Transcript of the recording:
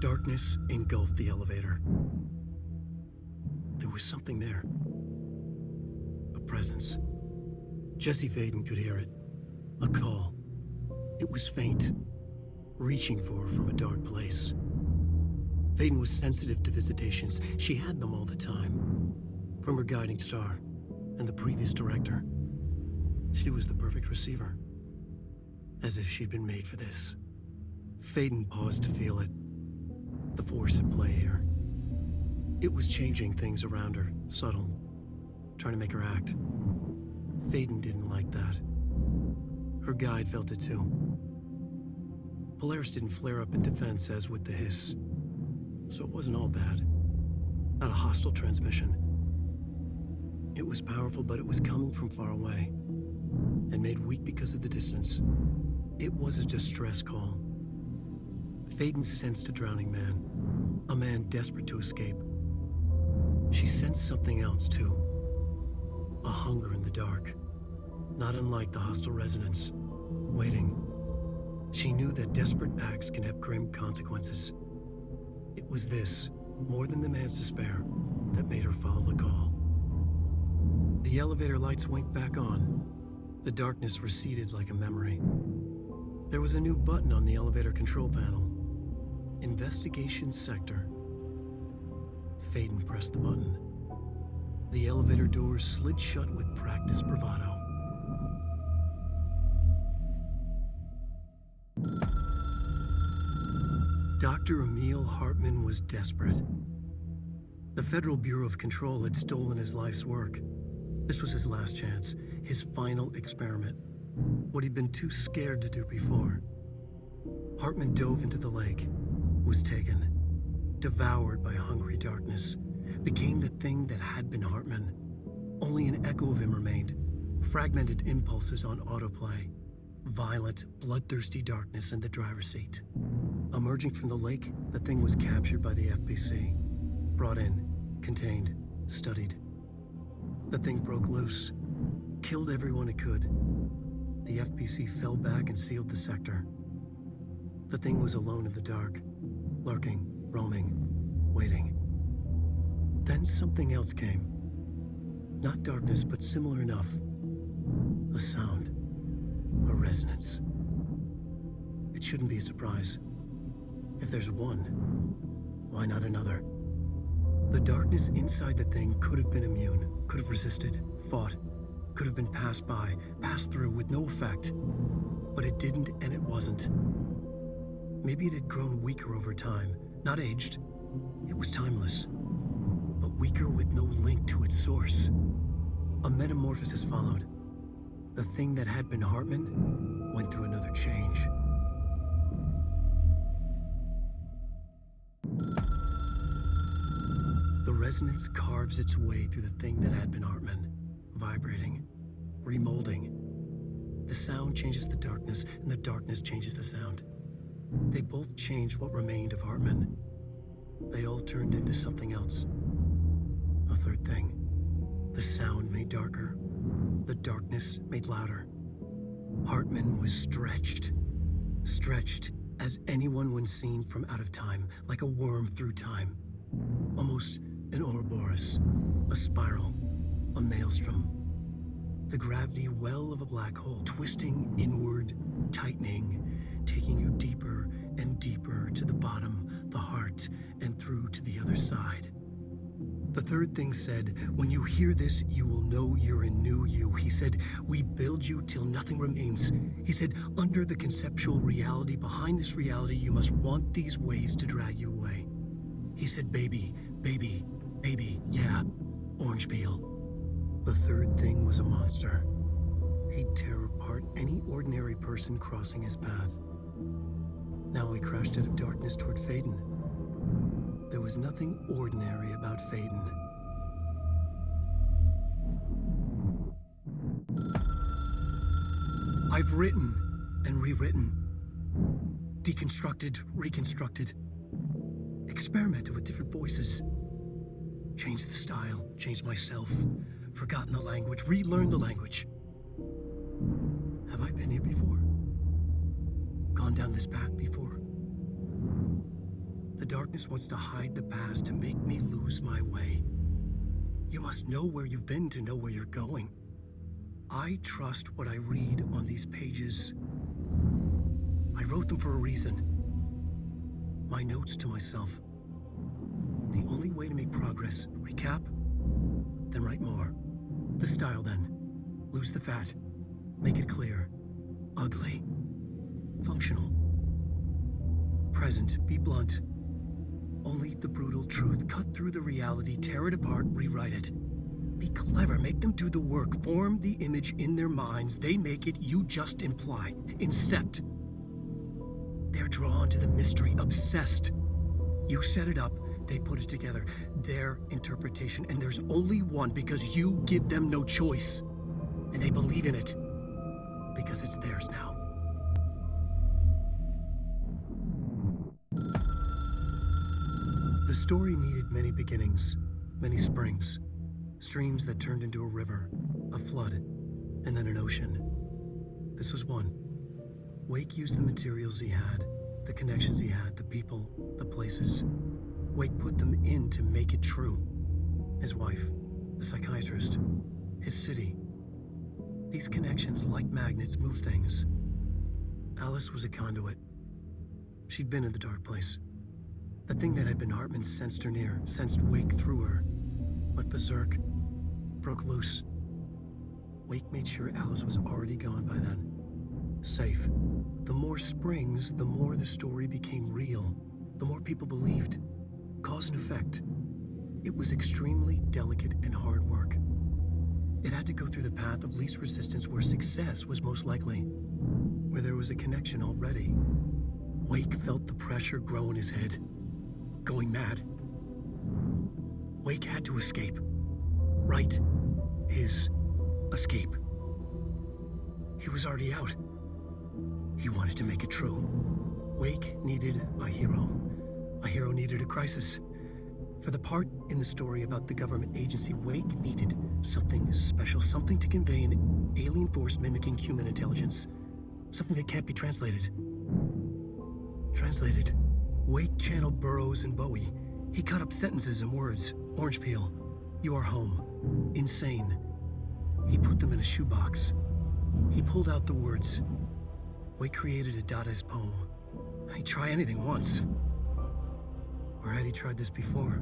Darkness engulfed the elevator. There was something there. A presence. Jesse Faden could hear it. A call. It was faint, reaching for her from a dark place. Faden was sensitive to visitations. She had them all the time. From her guiding star and the previous director. She was the perfect receiver. As if she'd been made for this. Faden paused to feel it. The force at play here. It was changing things around her, subtle, trying to make her act. Faden didn't like that. Her guide felt it too. Polaris didn't flare up in defense as with the hiss, so it wasn't all bad. Not a hostile transmission. It was powerful, but it was coming from far away, and made weak because of the distance. It was a distress call. Faden sensed a drowning man, a man desperate to escape. She sensed something else, too. A hunger in the dark, not unlike the hostile resonance, waiting. She knew that desperate acts can have grim consequences. It was this, more than the man's despair, that made her follow the call. The elevator lights winked back on. The darkness receded like a memory. There was a new button on the elevator control panel. Investigation Sector. Faden pressed the button. The elevator doors slid shut with practiced bravado. Dr. Emil Hartman was desperate. The Federal Bureau of Control had stolen his life's work. This was his last chance, his final experiment. What he'd been too scared to do before. Hartman dove into the lake, was taken, devoured by hungry darkness, became the thing that had been Hartman. Only an echo of him remained, fragmented impulses on autoplay, violent, bloodthirsty darkness in the driver's seat. Emerging from the lake, the thing was captured by the FBC, brought in, contained, studied. The thing broke loose, killed everyone it could. The FBC fell back and sealed the sector. The thing was alone in the dark, lurking, roaming, waiting. Then something else came. Not darkness, but similar enough. A sound. A resonance. It shouldn't be a surprise. If there's one, why not another? The darkness inside the thing could have been immune, could have resisted, fought, could have been passed by, passed through with no effect. But it didn't, and it wasn't. Maybe it had grown weaker over time, not aged. It was timeless, but weaker with no link to its source. A metamorphosis followed. The thing that had been Hartman went through another change. The resonance carves its way through the thing that had been Hartman, vibrating, remolding. The sound changes the darkness, and the darkness changes the sound. They both changed what remained of Hartman. They all turned into something else. A third thing. The sound made darker. The darkness made louder. Hartman was stretched. Stretched as anyone when seen from out of time, like a worm through time. Almost an Ouroboros, a spiral, a maelstrom. The gravity well of a black hole, twisting inward, tightening, taking you deeper and deeper to the bottom, the heart, and through to the other side. The third thing said, when you hear this, you will know you're in new you. He said, we build you till nothing remains. He said, under the conceptual reality, behind this reality, you must want these waves to drag you away. He said, baby, baby, baby, yeah, orange peel. The third thing was a monster. He'd tear apart any ordinary person crossing his path. Now he crashed out of darkness toward Faden. There was nothing ordinary about Faden. I've written and rewritten, deconstructed, reconstructed, experimented with different voices, changed the style, changed myself, forgotten the language, relearned the language. Have I been here before? Gone down this path before? The darkness wants to hide the past to make me lose my way. You must know where you've been to know where you're going. I trust what I read on these pages. I wrote them for a reason. My notes to myself. The only way to make progress, recap, then write more. The style then. Lose the fat. Make it clear. Ugly. Functional. Present. Be blunt. Only the brutal truth. Cut through the reality, tear it apart, rewrite it. Be clever, make them do the work. Form the image in their minds. They make it, you just imply. Incept. They're drawn to the mystery, obsessed. You set it up, they put it together. Their interpretation, and there's only one because you give them no choice. And they believe in it. Because it's theirs now. The story needed many beginnings, many springs, streams that turned into a river, a flood, and then an ocean. This was one. Wake used the materials he had, the connections he had, the people, the places. Wake put them in to make it true. His wife, the psychiatrist, his city. These connections, like magnets, move things. Alice was a conduit. She'd been in the dark place. The thing that had been Hartman sensed her near, sensed Wake through her. But Berserk broke loose. Wake made sure Alice was already gone by then. Safe. The more springs, the more the story became real. The more people believed. Cause and effect. It was extremely delicate and hard work. It had to go through the path of least resistance where success was most likely. Where there was a connection already. Wake felt the pressure grow in his head. Going mad. Wake had to escape. Write his escape. He was already out. He wanted to make it true. Wake needed a hero. A hero needed a crisis. For the part in the story about the government agency, Wake needed something special, something to convey an alien force mimicking human intelligence. Something that can't be translated. Translated. Wake channeled Burroughs and Bowie. He cut up sentences and words. Orange peel. You are home. Insane. He put them in a shoebox. He pulled out the words. Wake created a Dadaist poem. He'd try anything once. Or had he tried this before?